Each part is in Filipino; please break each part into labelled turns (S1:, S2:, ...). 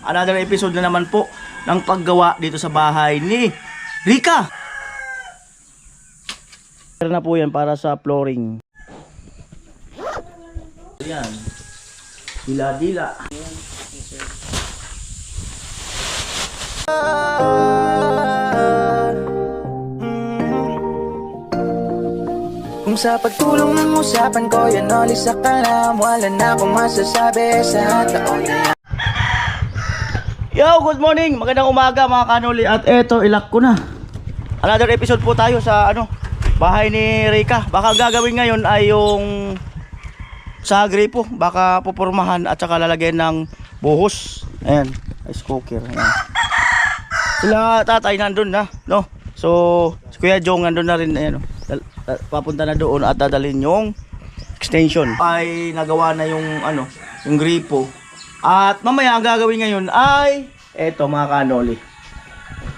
S1: Another episode na naman po ng paggawa dito sa bahay ni Rika. Pero na po yan para sa flooring. Ayan. Dila-dila.
S2: Kung sa pagtulong ng usapan ko, yan olis sa kalam. Wala na akong masasabi sa taon na.
S1: Yo, good morning! Magandang umaga mga kanuli. At eto, ilak ko na. Another episode po tayo sa bahay ni Rika. Baka gagawin ngayon ay yung sa gripo. Baka pupurmahan at saka lalagyan ng buhos. Ayan, ice cooker. Ayan. Sila tatay nandun na, no? So, si Kuya Jong nandun na rin. Ayan, papunta na doon at dadalhin yung extension. Ay nagawa na yung yung gripo. At mamaya ang gagawin ngayon ay eto mga kanoli.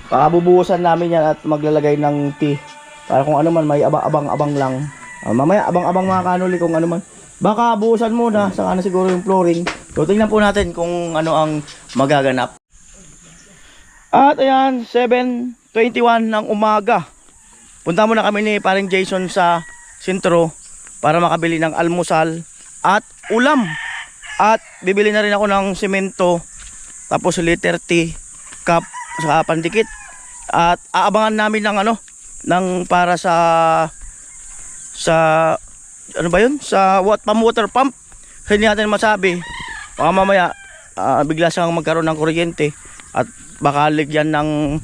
S1: Pabubuhusan namin yan at maglalagay ng tea. Para kung ano man may abang-abang lang. Mamaya abang-abang mga kanoli kung ano man. Baka buhusan muna saka na siguro yung flooring. So tingnan po natin kung ano ang magaganap. At ayan, 7:21 ng umaga. Punta muna kami ni paring Jason sa sentro para makabili ng almusal at ulam. At bibili na rin ako ng semento, tapos liter tea, cup, sa pandikit. At aabangan namin ng ng para sa ano ba yun? Sa water pump. Hindi natin masabi. Baka mamaya bigla siyang magkaroon ng kuryente at baka ligyan ng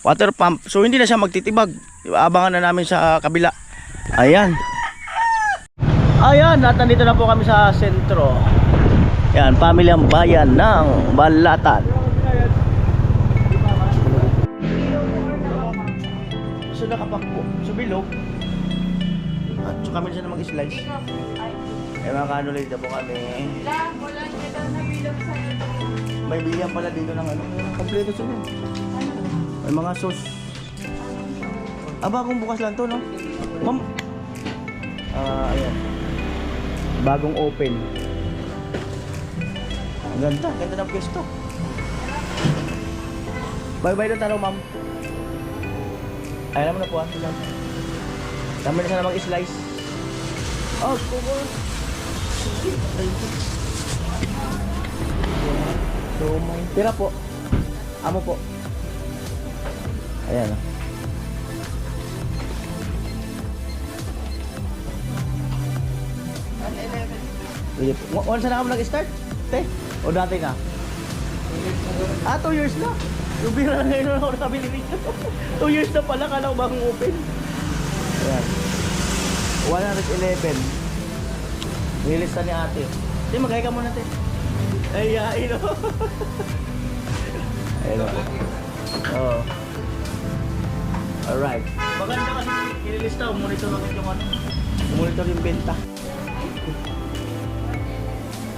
S1: water pump. So hindi na siya magtitibag. Abangan na namin sa kabila. Ayan. Ayan, at nandito na po kami sa sentro. Ayan, pamilyang bayan ng Balatan. So nakapakpo. So bilog. At so kami siya na mag-slice. Ayan mga kanulay na po kami. May bilihan pala dito ng kompleto siya. May mga sauce. Bagong bukas lang to, no? Ma'am. Ayan. Bagong open. Ang ganda ng pwesto. Bye-bye doon taro, ma'am. Ayan naman na po, ha? Tama na siya na mag-slice. Oh, kuko. So, may tira po. Amo po. Ayan, Once na ka nag-start? Te? O dati na? 2 years na? Yung bira na ngayon ako nakabili rito. 2 years na pala, kala ko bagong open. Ayan. 111. Nilista ni ate. Te, magkaya ka muna, te. Ay, yain o. Ayun o. Oo. Alright. Maganda kasi nililista, monitor natin yung monitor yung benta.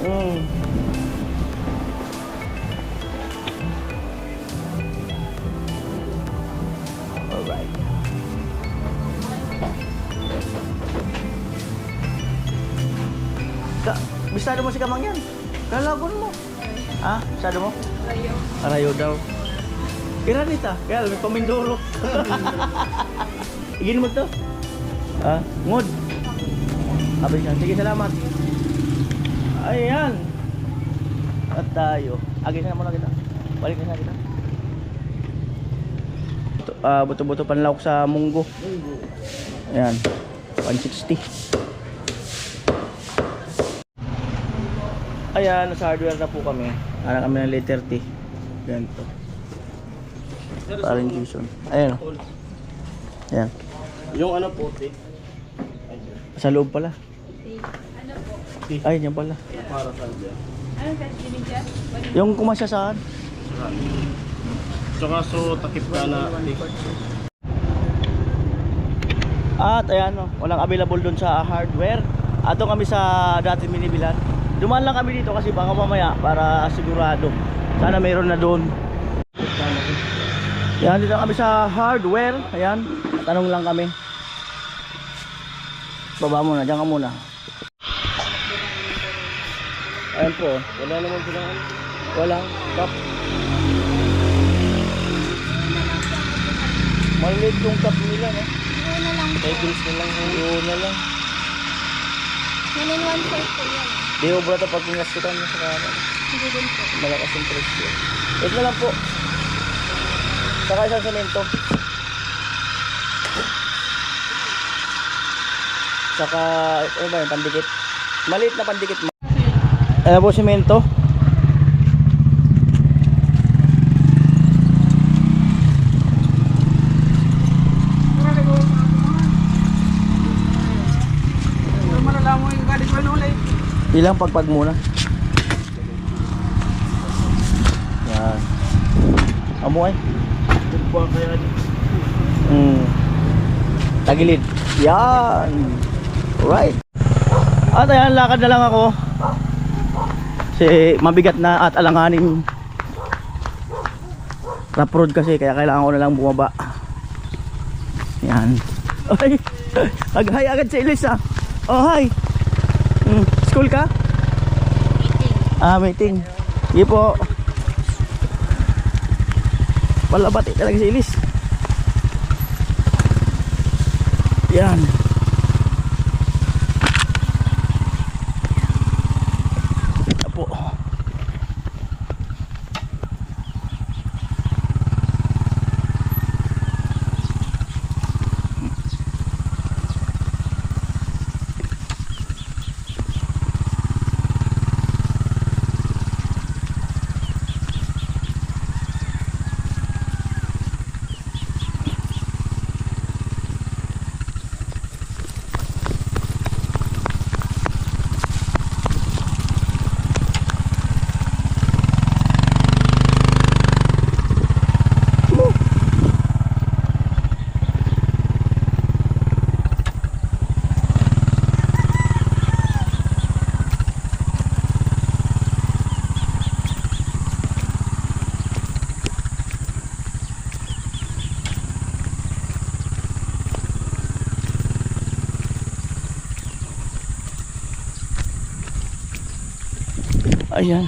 S1: Alright. Bisado mo si Kamang yan? Kalagon mo? Ha? Bisado mo? Arayo. Arayo daw. Iranita. Kaya may pamindoro. Igin mo to? Ngod. Abay siya. Sige, salamat. Ayan. At tayo. Agis na muna kita. Balik na kita. Buto-buto panlawak sa munggo. Ayan. 160. Ayan. Nasa hardware na po kami. Anak kami ng liter tea. Ganito. Parang Jason. Ayan. Ayan.
S3: Yung puti.
S1: Sa loob pala. Ay, yan pala.
S3: Para saan dyan?
S4: Ano ka dyan?
S1: Yung kumasya saan?
S3: Tsaka so takip ka na.
S1: At ayan walang available doon sa hardware. Ato kami sa dati minibilan. Dumaan lang kami dito kasi baka mamaya para sigurado. Sana mayroon na doon. Yan, dito kami sa hardware. Ayan, tanong lang kami. Baba muna, diyan ka muna. Ayan po.
S3: Wala naman silang
S1: Walang cup. Maliit yung cup nila, no?
S4: Yun na lang po.
S3: Pebbles na lang.
S1: Yun na lang.
S4: 1 and 1 4 po yan.
S1: Di obra to pag pingastutan mo sa kanan.
S4: Hindi din po.
S1: Malakas yung presyo. Ito na lang po. Saka isang semento. Saka, ano ba yun, pandikit. Maliit na pandikit. Ayan po, semento. Ilang pagpag muna. Yan. Amo ay.
S3: Buwan kaya
S1: Tagilid. Yan. Right. At ayan, lakad na lang ako. Kasi mabigat na at alanganin. Rough road kasi kaya kailangan ko na lang bumaba. Yan. Ay, nag-hi agad si Elisa. Oh, hi. School ka? Meeting. Sige po. Palabati talaga si Elis. Yan. Apo. Ayan.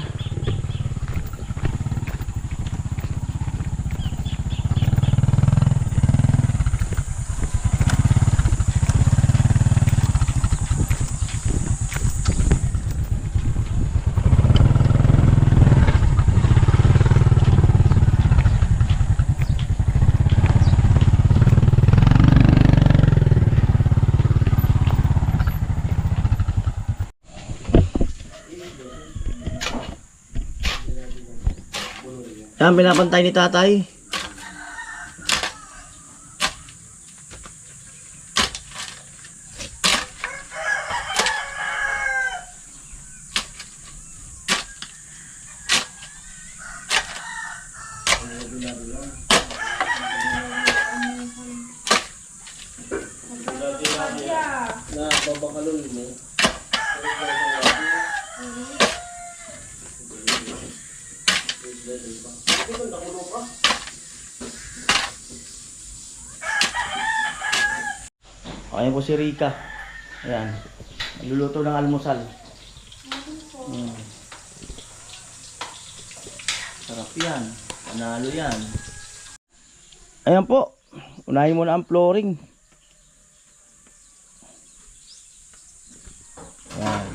S1: Yan, pinapantay ni tatay.
S3: na babakalon mo.
S1: Ayan po si Rika. Ayan. Nagluluto ng almusal. Sarap yan. Panalo yan. Ayan po. Unahin mo na ang flooring. Ayan.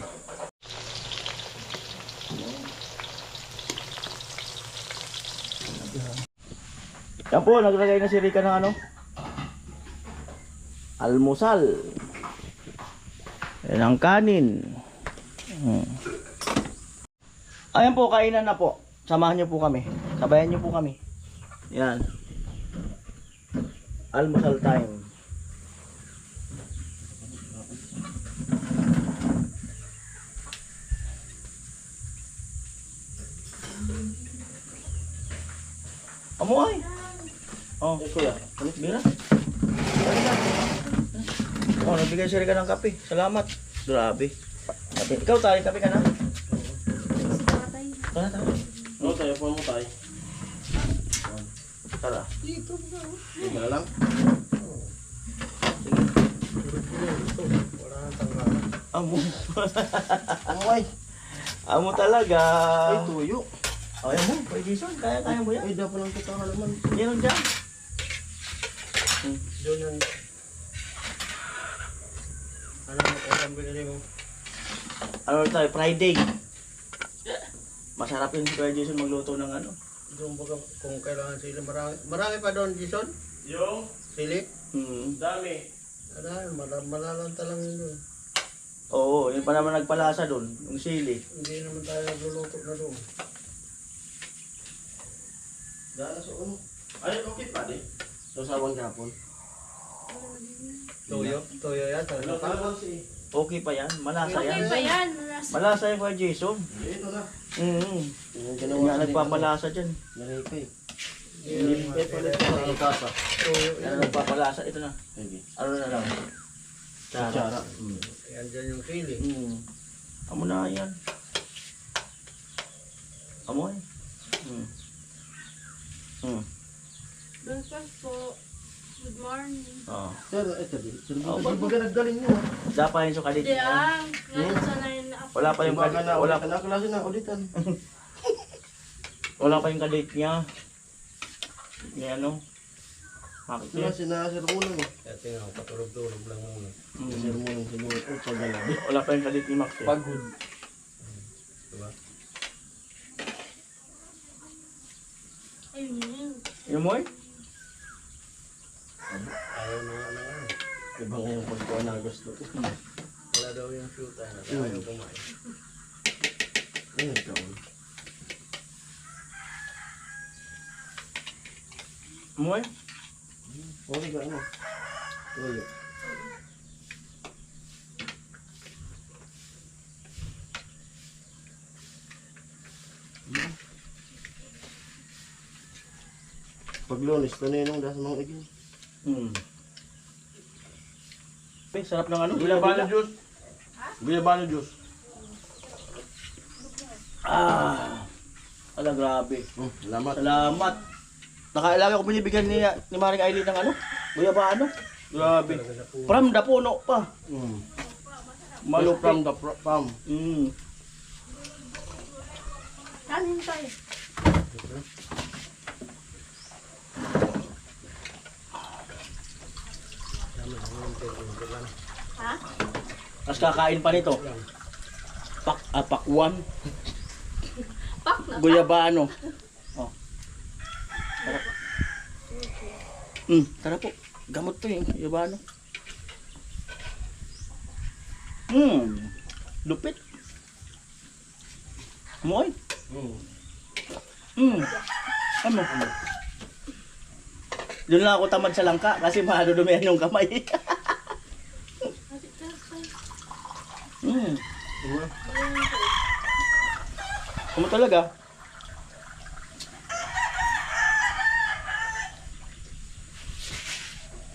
S1: Ayan po. Naglagay na si Rika ng ano? Almusal. Ayan ang kanin. Ayan po, kainan na po. Samahan niyo po kami. Sabayan niyo po kami. Yan. Almusal time. Amoy. Oh, kuya. Ulit bira. Oh, nagbigay siya rin ka ng kape. Salamat. Grabe. Ikaw tayo, kape ka na? Tara, tara.
S3: Oo, tayo po mo tayo.
S1: Tara.
S3: Dito na lang.
S1: Amo. Amoy. Amo talaga.
S3: Ay, tuyo.
S1: Kaya mo, Kuya Jason, kaya mo yan.
S3: Ay, dapat lang kita naman.
S1: Meron dyan.
S3: Doon yan. Ano ang binili mo?
S1: Ano tayo, Friday. Masarap yun si Kuya Jason magluto ng ano.
S3: Doon baga kung kailangan sili. Marami pa doon, Jason? Yung? Sili? Dami. Malalanta lang yun doon.
S1: Oo, yun pa naman nagpalasa doon, yung sili.
S3: Hindi naman tayo nagluluto na doon. Dahil sa ano? Ay, okay pa din. Sasawang kapon. Toyo yan. Ano pa?
S1: Okay pa yan, malasa
S4: Okay
S1: yan.
S4: pa yan.
S1: Malasa yan Kuya Jason.
S3: Ito na.
S1: Yung nga nagpapalasa dyan.
S3: Nalipay.
S1: Nilipay pala ito.
S3: Nalipasa.
S1: Yan ang nagpapalasa, ito na. Ano na lang?
S3: Kutsara. Yan dyan yung sili.
S1: Amo na yan. Amoy.
S4: Breakfast po. Good morning.
S1: Oh.
S3: Pero ito din.
S1: Oh,
S3: Di ba ka naggaling mo?
S1: Dapat yun sa kadit.
S4: Diyan. Ngayon sanay na ako.
S1: Wala pa yung kadit.
S3: Wala ka na klase na ulitan.
S1: Wala pa yung kadit niya. Ni ano? Bakit yun?
S3: Klase na sermonan eh. Kaya tingnan, patulog-tulog lang muna. Sermonan siguro. O, pagalabi.
S1: Wala pa yung kadit ni Max eh.
S3: Pagod. Diba?
S4: Ayun yun.
S1: Yung mo eh?
S3: Ayaw na nga na nga. Iba nga yung pagkuha na gusto. Wala daw yung shoot na. Ayaw kumain. Ayun ka.
S1: Mo eh?
S3: Okay ka ano? Tuyo. Pag lunes, taninong das mga igin.
S1: Sarap ng ano?
S3: Guyabano juice. Guyabano juice.
S1: Ala, grabe.
S3: Salamat.
S1: Salamat. Nakailangan ako binibigyan ni Maring Aileen ng ano? Guyabano. Grabe. From the puno pa.
S3: Malo from the farm.
S4: Kanin tayo. Ha?
S1: Tapos kakain pa nito. Pakwan.
S4: Pak na.
S1: Guyabano. Oh. Tara. Tara po. Gamot to yung guyabano. Lupit. Moy. Ano? Doon lang ako tamad sa langka kasi madudumihan yung kamay. Ano talaga?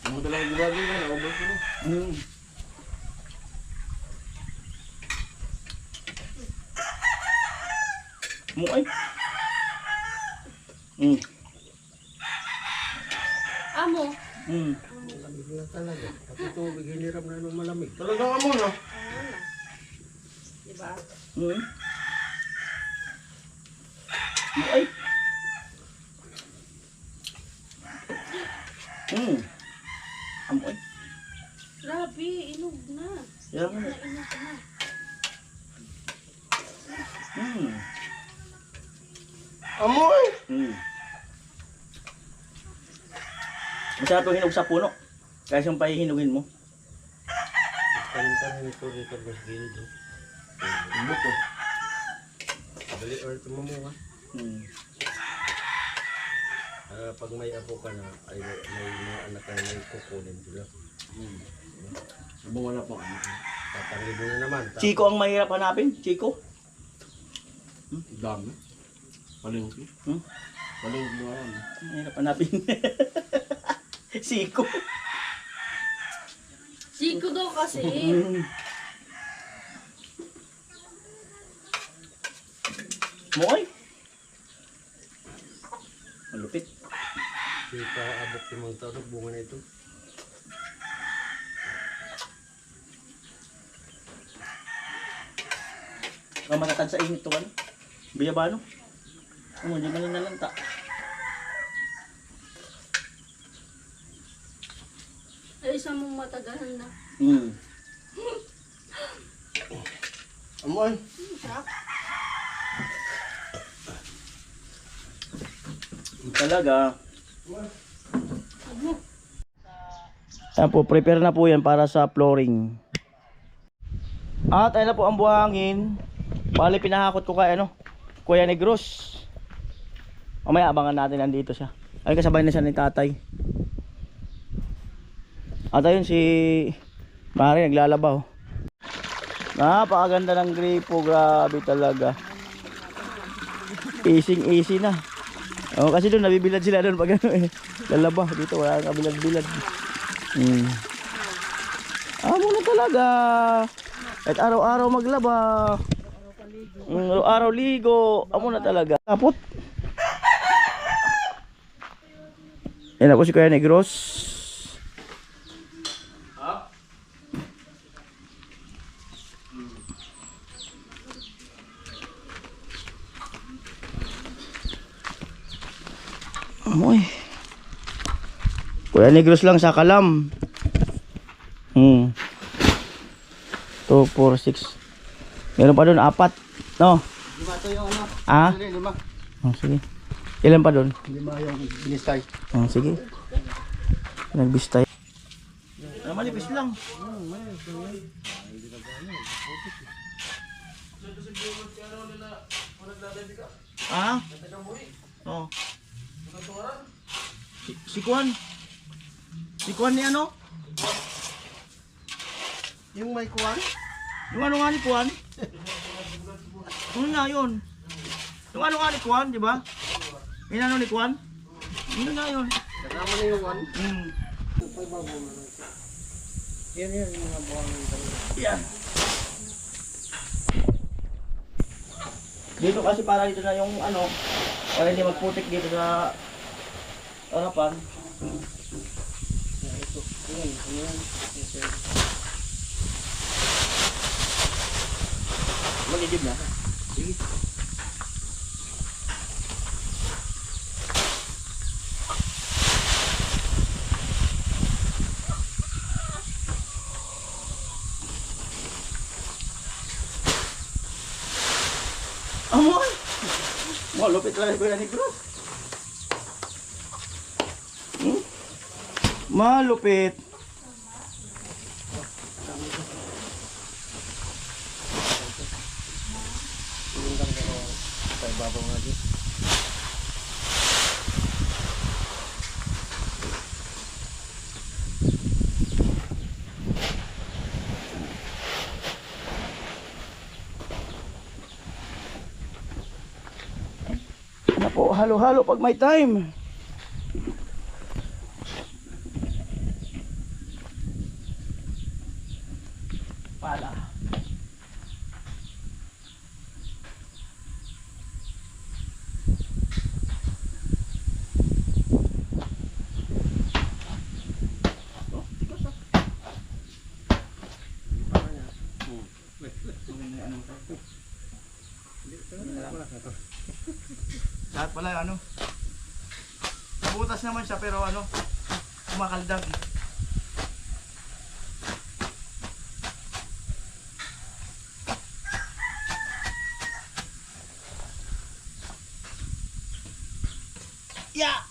S3: Ano talaga gumagawin na? Naubos ko na.
S1: Muay.
S4: Amo.
S3: Malamig na talaga. Pati tubig, hiniram na ng malamig. Talagang amo na.
S4: Diba?
S1: Muay. Amoy.
S4: Grabe, inog na.
S1: Yan.
S4: Inog na.
S3: Amoy!
S1: Masarap yung hinog sa puno. Kaya yung pahihinugin mo.
S3: Kanin-kanin ito dito mas gilid. Buko. Dali or tumumunga. Pag may apo ka na, ay may mga anak na may kukunin sila. Bunga na po. Tatangin na naman.
S1: Chico ang mahirap hanapin. Chico.
S3: Dami. Palengke. Palengke mo yan.
S1: Mahirap hanapin. Chico.
S4: Chico daw kasi.
S1: Moy. Malupit.
S3: Hindi pa abot yung mga tao sa bunga na ito.
S1: Ang matatag sa init to ano? Guyabano. Hindi man nalanta.
S4: Ay, isa mong matagahan na.
S3: Amoy.
S4: Sarap.
S1: Talaga. Yan po, prepare na po yan para sa flooring. At ayun na po ang buhangin. Bali pinahakot ko kay Kuya Negros. Mamaya abangan natin nandito siya. Ayun, kasabay na siya ni tatay. At ayun si Mari naglalaba oh. Napakaganda ng gripo, grabe talaga. Easy na. Oh, kasi doon nabibilad sila doon pag lalaba. Dito wala nang kabilad-bilad. Amo na talaga. At araw-araw maglaba. Araw-araw ligo. Amo na talaga. Kapot. Yan na po si Kuya Negros. Amoy. Kuya Negros lang sa kalam. 2, 4, 6. Meron pa doon 4. No?
S3: 5 to yung ano.
S1: Ah?
S3: 5.
S1: Oh, sige. Ilan pa doon?
S3: 5 yung binistay.
S1: Oh, sige. Nagbistay. Malipis lang. Ah? Oh. Si Kwan. Si Kwan ni ano?
S3: Yung may kuwan?
S1: Yung ano nga ni Kwan? Ano nga yun? Yung ano nga ni Kwan, di ba? Yung ano ni Kwan? Yun nga yun.
S3: Kasama na yung kuwan. Yan yung mga buhangin talaga.
S1: Yan. Dito kasi para dito na yung para hindi magputik dito sa harapan. Magigib na. Sige. Amoy! Malupit lang Kuya Negros. Malupit.
S3: Sa ibabaw nga dito.
S1: Ano po, halo-halo pag may time. Pala. Lahat pala nabutas naman siya pero kumakaldag. Yeah.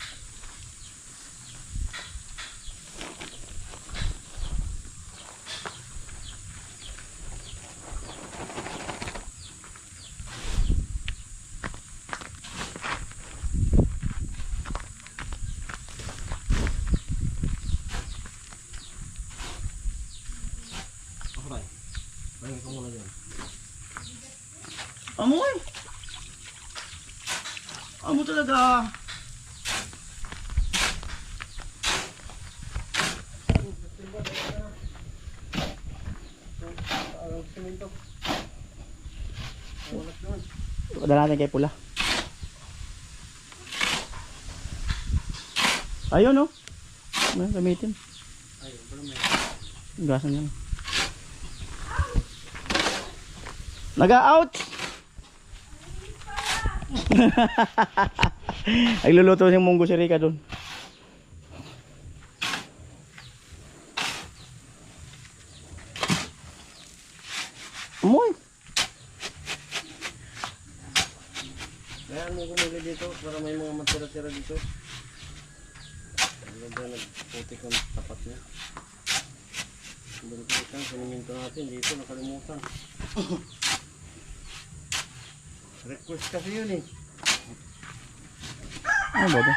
S1: Amoy! Amo talaga. Dala natin kay pula. Ayun no. Ano gamitin?
S3: Ayun, pero may
S1: Gasan yan. Naga-out. Nagluluto ng munggo si Rika doon. Amoy.
S3: Kaya mo kumili dito para may mga matira-tira dito. Ang ganda nagputik ang tapat niya. Balikan, siniminto natin dito, nakalimutan. Request kasi yun eh.
S1: Ano ba ito?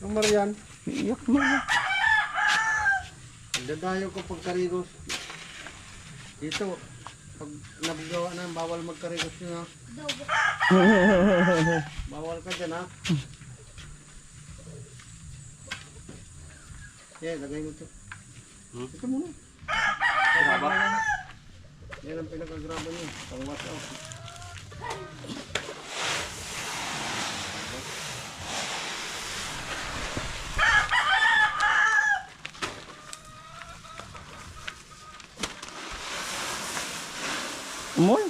S3: Ang Marian,
S1: Iyak mo.
S3: dadayo ko pagkarigos. Dito, pag nabagawa na, bawal magkarigos yun ha. Bawal ka dyan ha. Yeah, lagay mo ito. Ito muna. Graba? Yan ang pinag-agraba niya. Pang watch out.
S1: Amoy.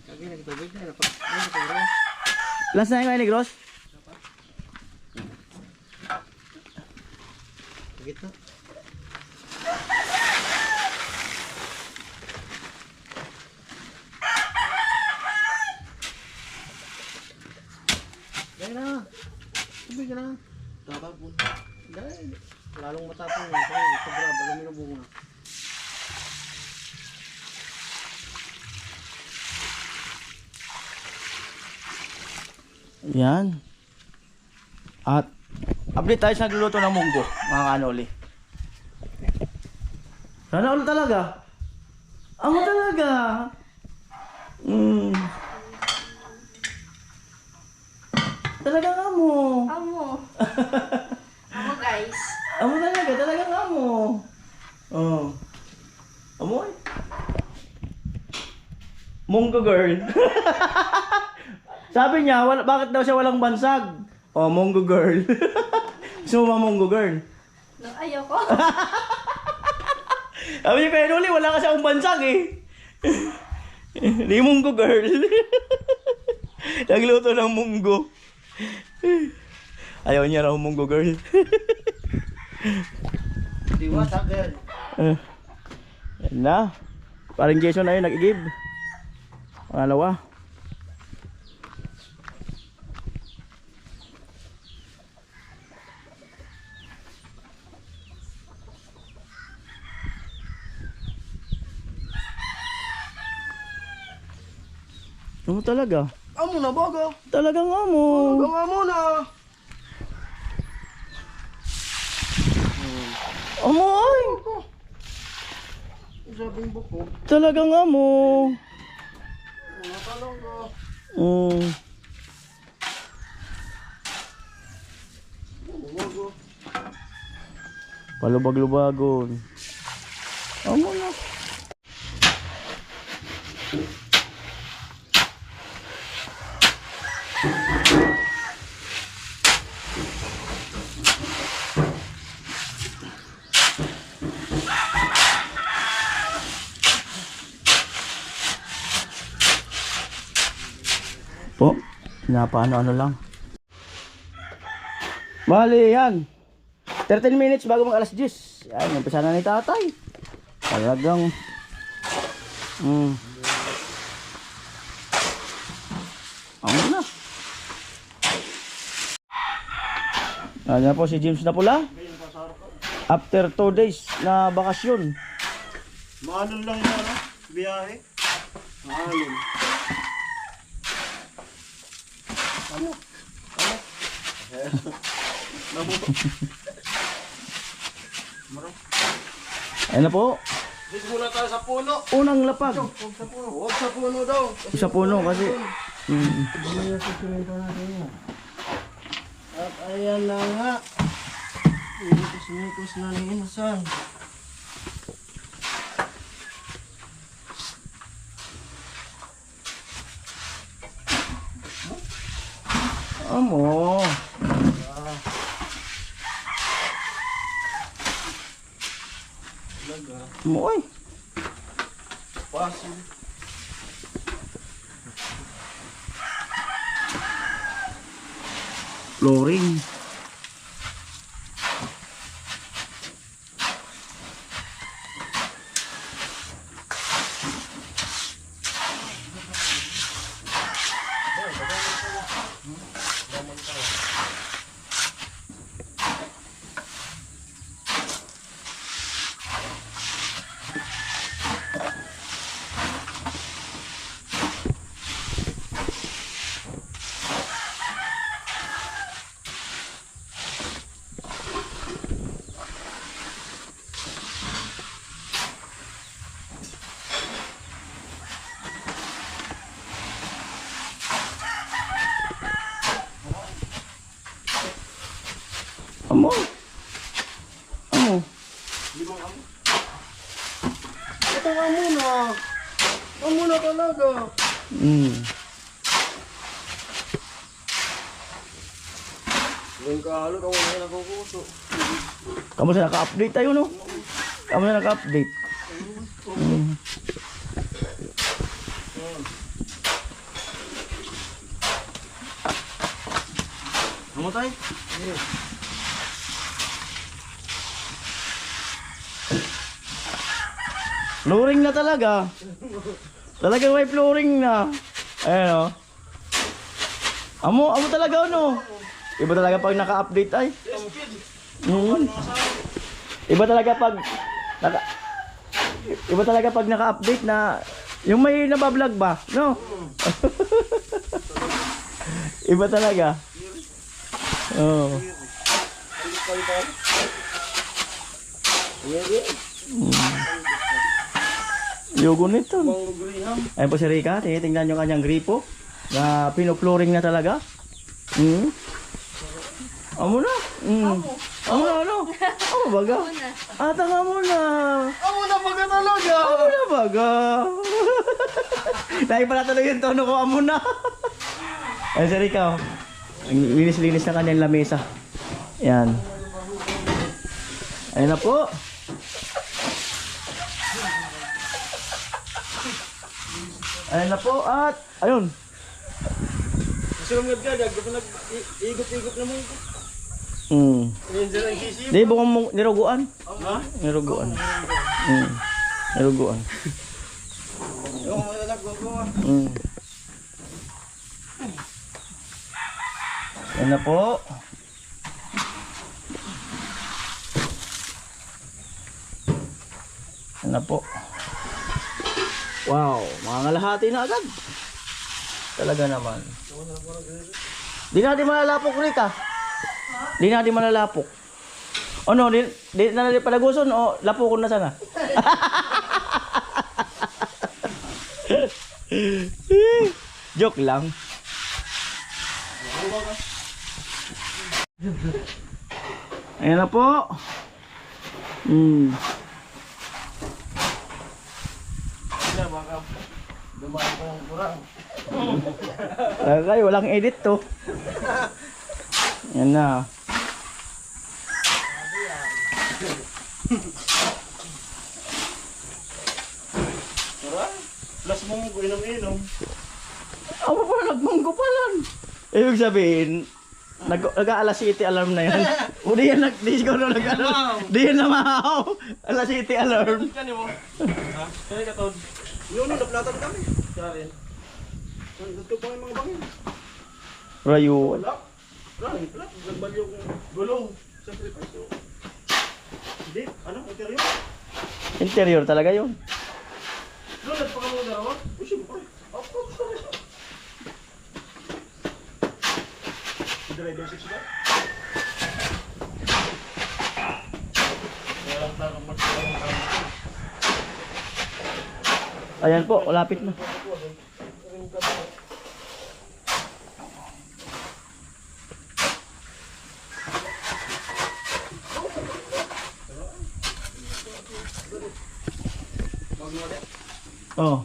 S3: Lagi nagtubig na. Ano ito bro?
S1: Last na yung kain ni Gross?
S3: Gitna. Dahil na. Tubig ka na. Tapos mo. Dahil. Lalong matapang. Ito graba. Luminubong na.
S1: Yan. At update tayo sa nagluluto ng munggo, mga kanoli. Sana ulit talaga. Amo talaga. Talagang amo.
S4: Amo. Amo guys.
S1: Amo talaga, talagang amo. Oh. Amoy. Munggo girl. Sabi niya, bakit daw siya walang bansag? Oh, munggo girl. Gusto mo ba munggo girl?
S4: No, ayoko.
S1: Sabi niya, kaya Nuli, wala kasi akong bansag eh. Di munggo girl. Nagluto ng munggo. Ayaw niya raw munggo girl.
S3: Diwata girl.
S1: Yan na. Parang Jason na yun, nag-give. Pangalawa. Amo talaga.
S3: Amo na baga.
S1: Talagang amo.
S3: Gawa mo na.
S1: Amo ay.
S3: Sabing buko.
S1: Talagang amo.
S3: Wala talaga. Bago.
S1: Palubag-lubagon. Amo na. Po, pinapaano-ano lang. Bali yan. 13 minutes bago mag alas 10. Yan, umpisa na ni tatay. Talagang ano na. Ano po si James na pula? After 2 days na bakasyon.
S3: Maanon lang yan, no? Biyahe. Maanon. Ano?
S1: Ayun na po.
S3: Dito muna tayo sa puno.
S1: Unang lapag.
S3: Huwag sa puno. Huwag sa puno daw.
S1: Sa puno kasi.
S3: At ayan na nga. Mikos-mikos na ni Insan.
S1: Amo.
S3: talaga.
S1: Moy.
S3: Pasin.
S1: Flooring. Amo. Amo.
S3: Ito nga muna. Ang muna talaga. Yung kahalot, ako na nakukuso.
S1: Kamu sa naka-update tayo, no? Kamu na naka-update.
S3: Ano tayo?
S1: Flooring na talaga. Talagang may flooring na. Ayan, o. Amo talaga, ano? Iba talaga pag naka-update ay. Iba talaga pag Iba talaga pag naka-update na yung may nabablog ba, no? Iba talaga. Oh. Yogo nito. Ayun po si Rika, tinitingnan yung kanyang gripo na pino-flooring na talaga. Amo na. Amo na, ano? Amo baga? Tanga mo na.
S3: Amo na baga talaga.
S1: Amo na baga. Dahil pala tuloy yung tono ko, amo na. Ayun si Rika, oh. Linis-linis na kanyang lamesa. Yan. Ayun na po. Ayun na po at ayun.
S3: Sumagad ka, dag ko nag-igop-igop na mo. Yan dyan ang kisip.
S1: Di bukong mo niruguan.
S3: Ha?
S1: Niruguan. Niruguan.
S3: Yung mga nagagawa.
S1: Ayun na po. Ayun na po. Wow, mga kalahati na agad. Talaga naman. Di natin malalapok, Rika. Di natin malalapok. O no, di na natin palaguson o lapokon na sana. Joke lang. Ayan na po.
S3: Dumaan ko yung kurang.
S1: Kayo, walang edit to. Yan na.
S3: Plus mong ko inom-inom.
S1: Ako pa, nagmunggo pa lang. Ibig sabihin, nag-alas 7 alarm na yan. O di yan, di siguro di yan namahaw. Alas 7 alarm.
S3: Kani mo? Ha? Kani ka tod? Yun, naplatan kami. Sarin. Ito pa yung mga bangin.
S1: Rayo.
S3: Wala. Wala. Nagbalyo kong gulong. Siyempre pa ito. Hindi. Ano? Interior?
S1: Interior talaga yun.
S3: Doon, nagpakamuha na raw. Uy, siyempre. Driver 6 ba?
S1: Ayan po, lapit na. Oh.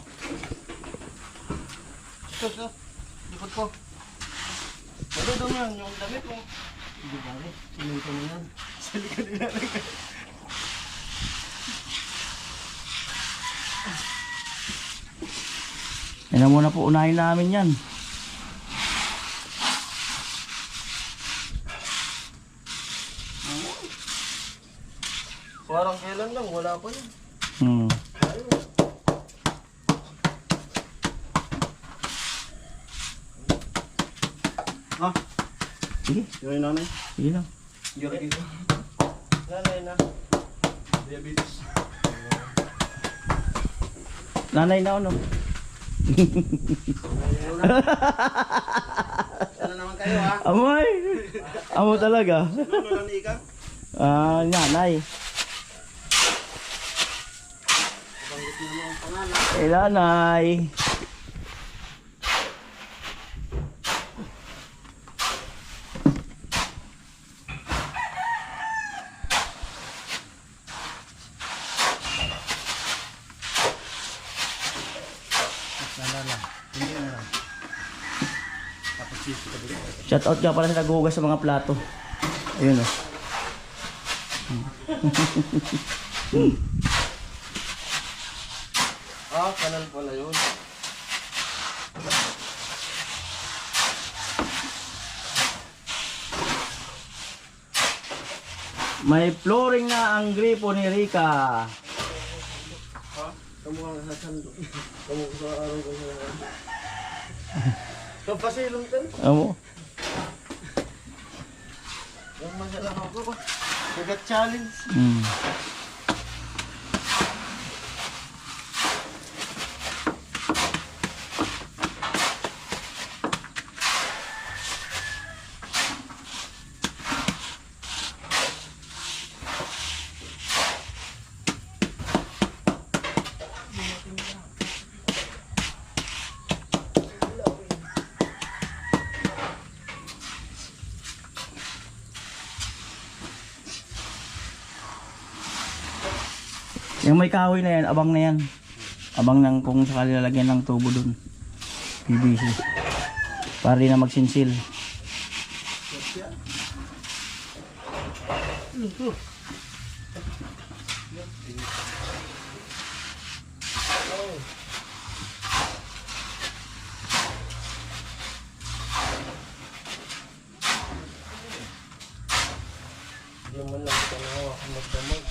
S3: Ito. Likod ko. Madudong yan, yung damit mo. Hindi ba rin? Sinuto mo yan. Sa likod nila.
S1: Yan na muna po, unahin namin yan.
S3: Parang kailan lang, wala pa yun.
S1: Hmm.
S3: Ha?
S1: Sige,
S3: Yung nanay?
S1: sige lang.
S3: Yung nanay na. Diabetes.
S1: Nanay na ano?
S3: Ano naman kayo ha?
S1: Amoy! Amo talaga.
S3: Lolo lang ni Ika?
S1: Nanay.
S3: Banggit mo naman ang pangalan.
S1: Nanay. Shout out ka pala sa naghuhugas sa mga plato. Ayun oh.
S3: Kanal pala yun.
S1: May flooring na ang gripo ni Rica.
S3: Kamu ang hasando. Kamu sa araw ko sa kapasilong ka.
S1: Amo.
S3: Yung masala ako ba? Nag-challenge.
S1: Hmm. Yung may kahoy na yan, abang na yan. Abang ng kung sakali lalagyan ng tubo dun. PVC. Para di na magsinsil.
S3: Hindi mo lang ito na ako magdamag.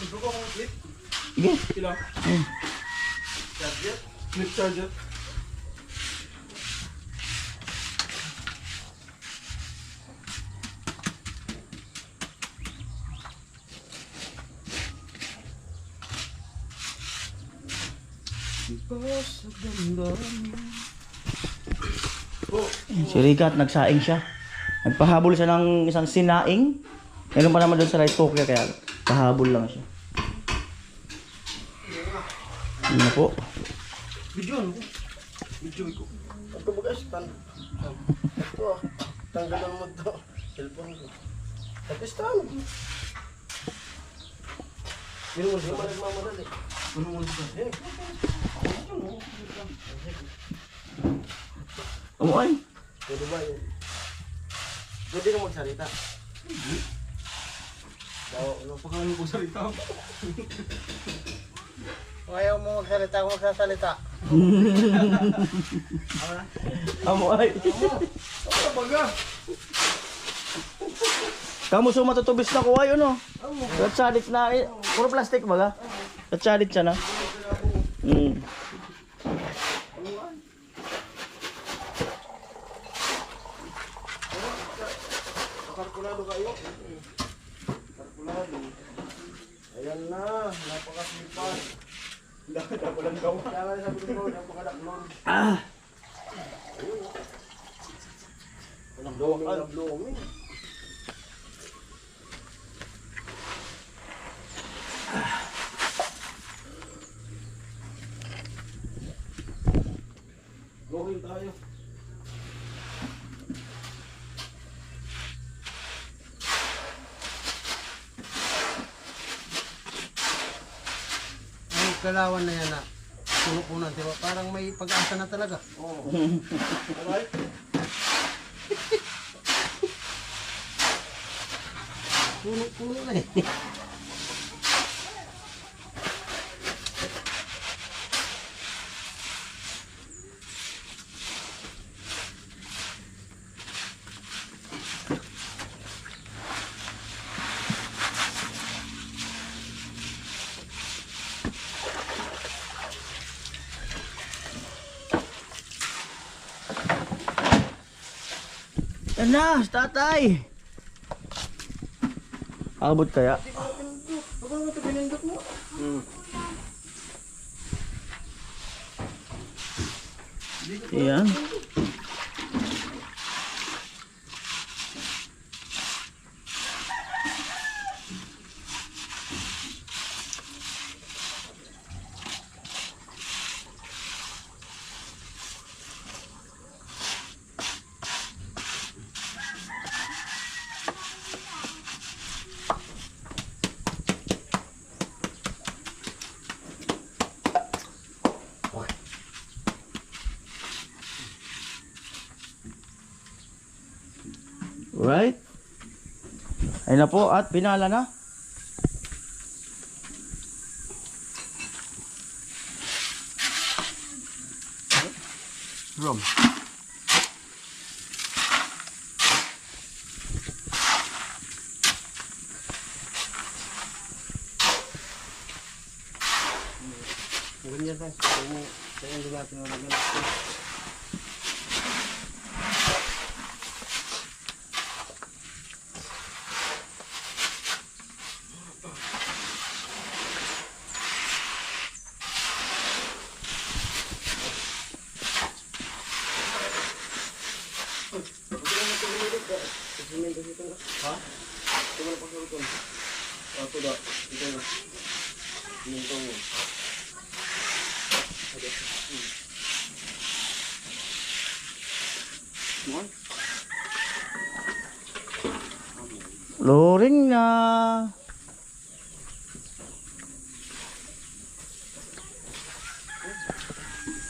S3: Ito ko kung clip.
S1: Sige.
S3: Kilo. Charger. Clip charger.
S1: Si Rica at nagsaing siya. Nagpahabol siya ng isang sinaing. Meron pa naman doon sa right poker kaya pahabol lang siya. Yun na po.
S3: Video ano? Video ko. Ito ba guys? Ito ah. Tanggalan mo ito. Cellphone ko. At stand. Hindi mo nagmamadali. Ano mo nagmamadali?
S1: Amuan.
S3: Pwede ba yun? Pwede na magsalita. Ano pa kami po salita? Ayaw mo magsalita, kung magsasalita.
S1: Amuan.
S3: Ano baga?
S1: Kamu so matutubis na ko ay ano? Katsalit na eh. Puro plastic baga? Katsalit siya na. Hmm.
S3: Kalkulado kayo? Kalkulado. Ayan na, napakasipan. Walang gawa. Kaya sabi ko, napakadaklon. Walang gawa ka. Walang kalawan na yan na puno-puno, di ba? Parang may pag-asa na talaga. Oo. Alright? Puno-puno na eh.
S1: Yan na, tatay. Abot kaya?
S3: Aba mo ito, pinindot mo.
S1: Yan. Right? Ayun na po at pinala na.
S3: Rum. Ganyan tayo. Kaya hindi natin nalagyan. Ha? Ito na pagkaruton. Ako da. Ito na. Ito na.
S1: Loring na.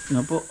S1: Na po.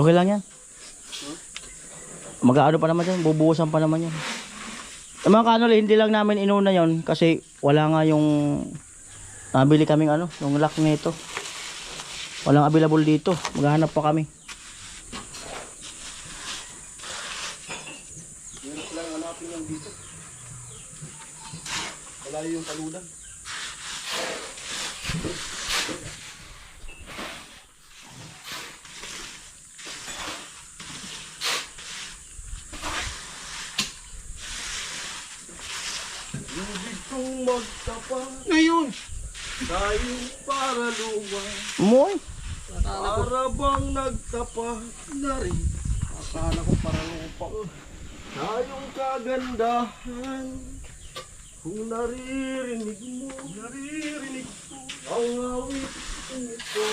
S1: Okay lang yan. Mag-aano pa naman yan, bubuhusan pa naman yan. Yung mga kanol, hindi lang namin inuna yon kasi wala nga yung nabili kaming ano, yung lock nito. Walang available dito. Maghahanap pa kami.
S3: Hirap lang hanapin yan dito. Wala yung paludan. Lubid kong magtapa ngayon tayong para luwang.
S1: Moy.
S3: Para bang nagtapa na rin. Akala ko para lupang tayong kagandahan. Kung naririnig ko ang awit ito.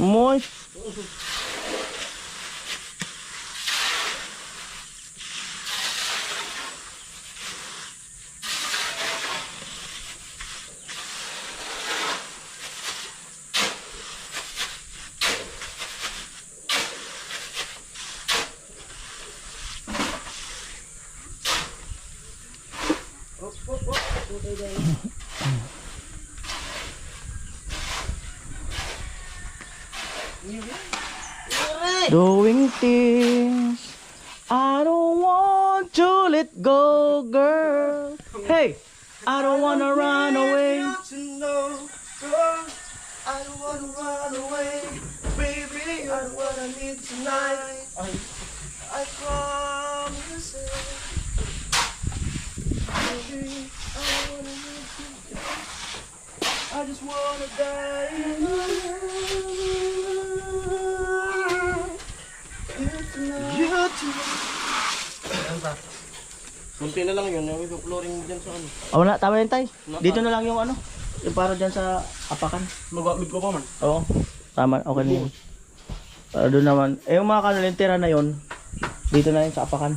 S1: Moy. Doing things I don't want to let go, girl. Hey, I don't wanna run away.
S3: To know away. Baby, you're what I need tonight. I promise you. Baby, I wanna need you. I just wanna die in your love. You tonight. Kunti na lang yun, yung flooring mo dyan sa ano.
S1: Oh, na, tama yun, tay. Dito na lang yung ano. Yung para dyan sa apakan.
S3: Mag-upload ko pa man.
S1: Oo. Tama, okay na yun. Para doon naman. Eh, yung mga kanulintira na yun, dito na yun sa apakan.